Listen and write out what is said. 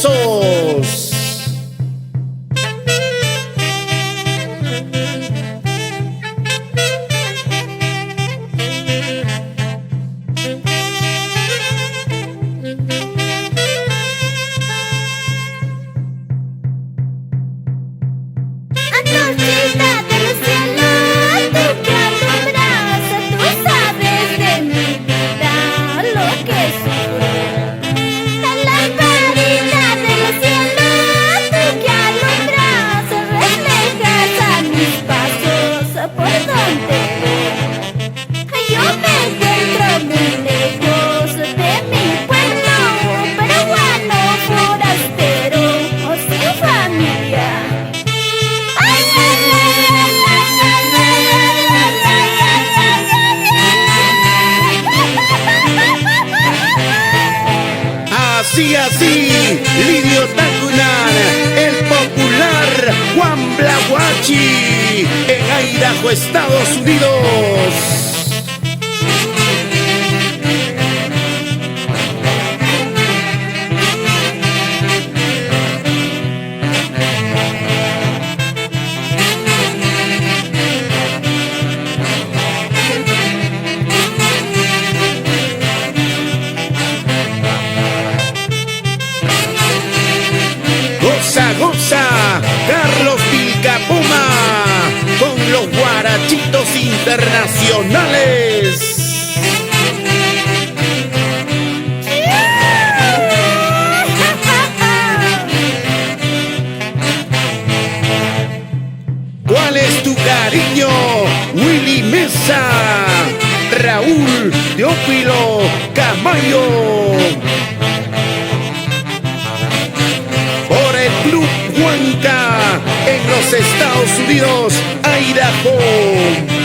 Besos. Antorchita del cielo, tú que alumbras, tú sabes de mi vida lo que soy. La lamparita del cielo, tú que alumbras, reflejas a mis pasos por donde voy. Yo me encuentro muy lejos de mi pueblo, peruano forastero o sin familia. Así, Lidio Tacunan, el popular Juan Blahuachi, en Idaho, Estados Unidos. Goza, goza, Carlos Vilcapuma, con los guarachitos internacionales. ¿Cuál es tu cariño? Willy Mesa, Raúl Teófilo Camayo. Por el Club Huanca en los Estados Unidos, Idaho.